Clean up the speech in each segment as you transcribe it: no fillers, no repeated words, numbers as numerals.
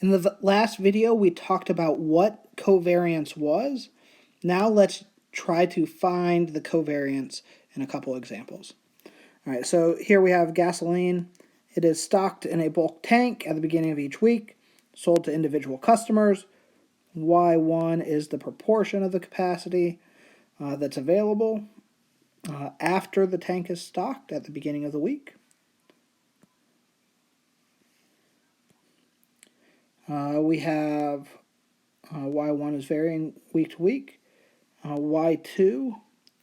In the last video, we talked about what covariance was. Now let's try to find the covariance in a couple examples. All right, so here we have gasoline. It is stocked in a bulk tank at the beginning of each week, sold to individual customers. Y1 is the proportion of the capacity that's available after the tank is stocked at the beginning of the week. We have Y1 is varying week to week. Y2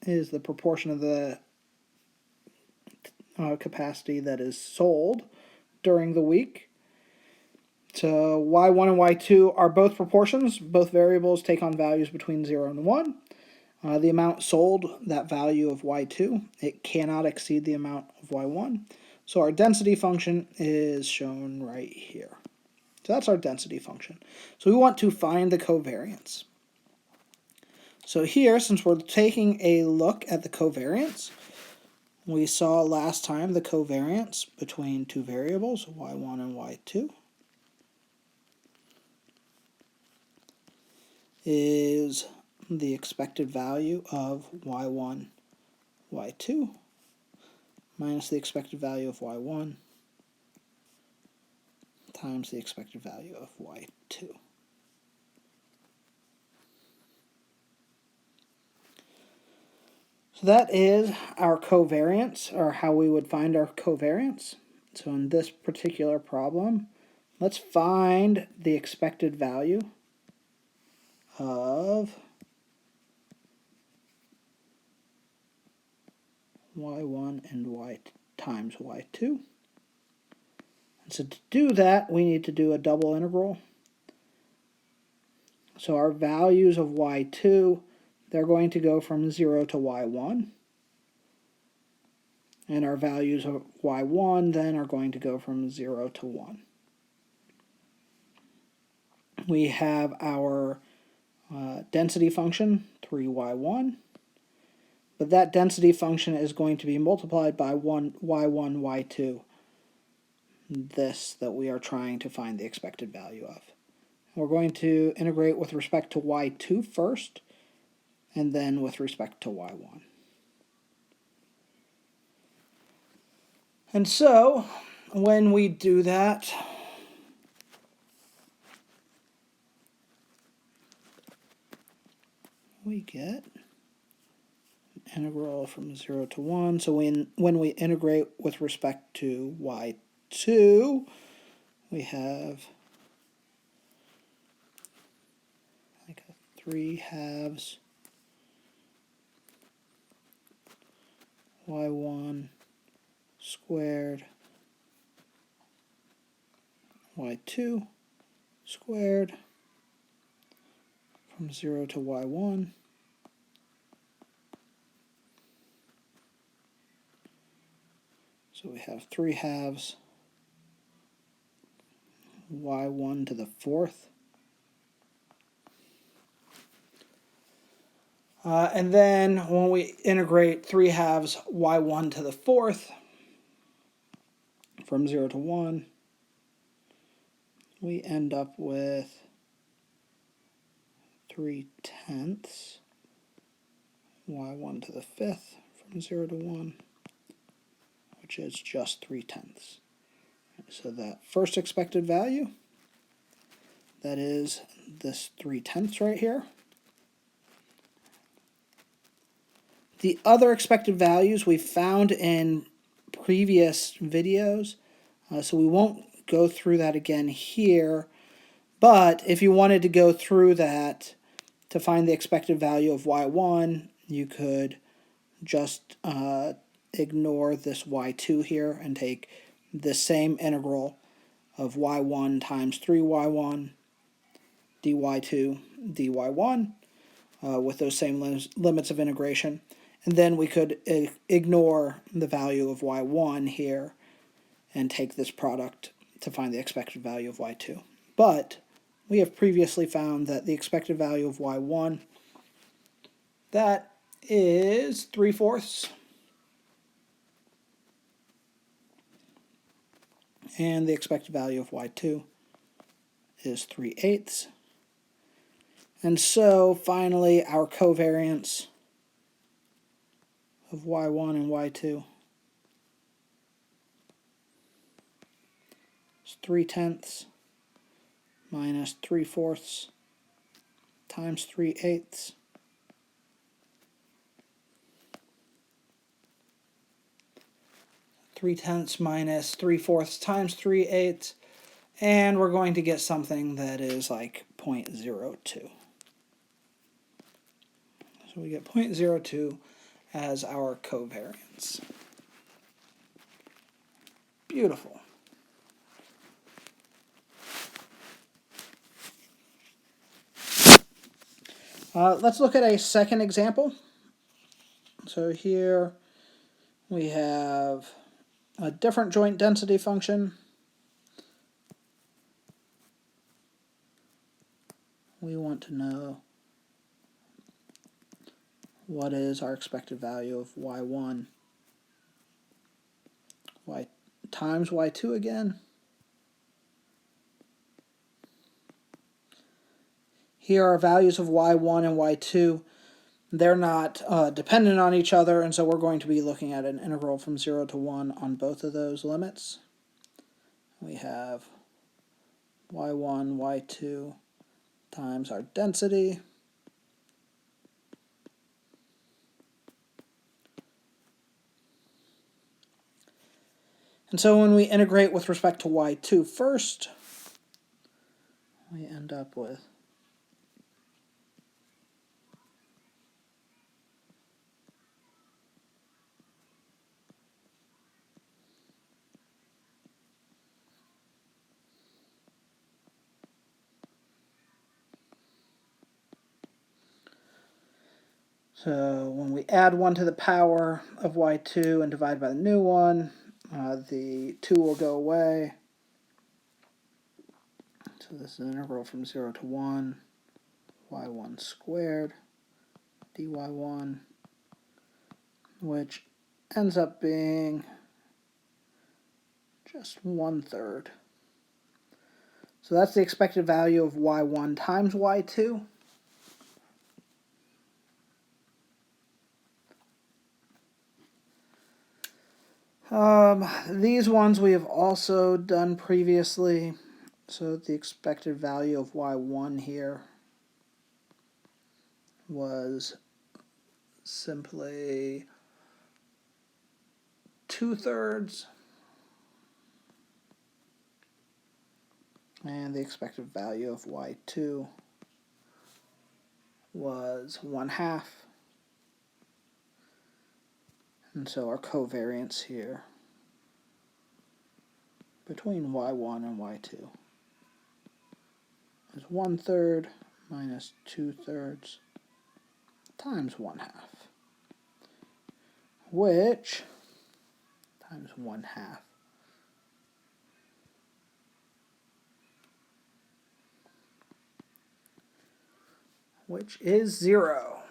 is the proportion of the capacity that is sold during the week. So Y1 and Y2 are both proportions. Both variables take on values between 0 and 1. The amount sold, that value of Y2, it cannot exceed the amount of Y1. So our density function is shown right here. So that's our density function. So we want to find the covariance. So here, since we're taking a look at the covariance, we saw last time the covariance between two variables, y1 and y2, is the expected value of y1, y2 minus the expected value of y1 times the expected value of y2. So that is our covariance, or how we would find our covariance. So in this particular problem, let's find the expected value of y1 and y times y2. And so to do that, we need to do a double integral. So our values of y2, they're going to go from 0 to y1. And our values of y1 then are going to go from 0 to 1. We have our density function, 3y1. But that density function is going to be multiplied by y1, y2, this that we are trying to find the expected value of. We're going to integrate with respect to y2 first, and then with respect to y1. And so, when we do that, we get integral from 0 to 1. So when we integrate with respect to y2, we have like a 3/2 y1 squared y2 squared from 0 to y1. So we have 3/2 y1 to the 4th. And then when we integrate 3/2 y1 to the 4th from 0 to 1, we end up with 3/10 y1 to the 5th from 0 to 1, which is just 3/10. So that first expected value, that is this 3/10 right here. The other expected values we found in previous videos, so we won't go through that again here, but if you wanted to go through that to find the expected value of y1, you could just ignore this y2 here and take the same integral of y1 times 3y1 dy2 dy1 with those same limits of integration. And then we could ignore the value of y1 here and take this product to find the expected value of y2. But we have previously found that the expected value of y1, that is 3/4. And the expected value of y2 is 3/8. And so finally our covariance of y1 and y2 is 3/10 minus 3/4 times 3/8. 3/10 minus 3/4 times 3/8, and we're going to get something that is like 0.02. So we get 0.02 as our covariance. Beautiful. Let's look at a second example. So here we have a different joint density function. We want to know what is our expected value of y1 times y2 again. Here are values of y1 and y2. They're not dependent on each other, and so we're going to be looking at an integral from 0 to 1 on both of those limits. We have y1, y2 times our density. And so when we integrate with respect to y2 first, we end up with so when we add 1 to the power of y2 and divide by the new one, the 2 will go away. So this is an integral from 0 to 1, y1 squared dy1, which ends up being just 1/3. So that's the expected value of y1 times y2. These ones we have also done previously. So the expected value of y1 here was simply 2/3. And the expected value of y2 was 1/2. And so our covariance here between y1 and y2 is 1/3 minus 2/3 times 1/2, which times 1/2, which is 0.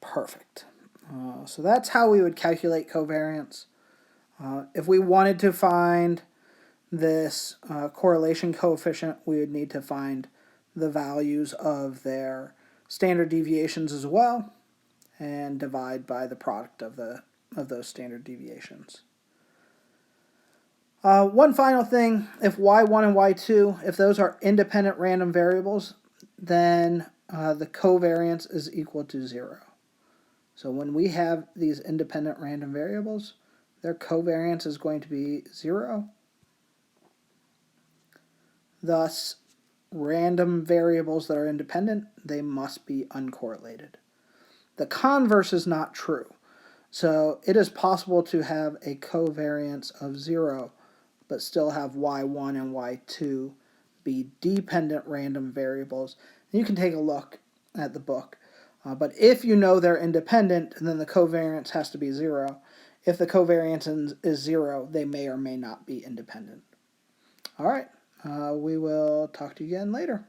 Perfect. So that's how we would calculate covariance. If we wanted to find this correlation coefficient, we would need to find the values of their standard deviations as well and divide by the product of those standard deviations. One final thing, if y1 and y2, if those are independent random variables, then the covariance is equal to 0. So when we have these independent random variables, their covariance is going to be 0. Thus, random variables that are independent, they must be uncorrelated. The converse is not true. So it is possible to have a covariance of 0, but still have y1 and y2 be dependent random variables. And you can take a look at the book. But if you know they're independent, then the covariance has to be 0. If the covariance is 0, they may or may not be independent. All right, we will talk to you again later.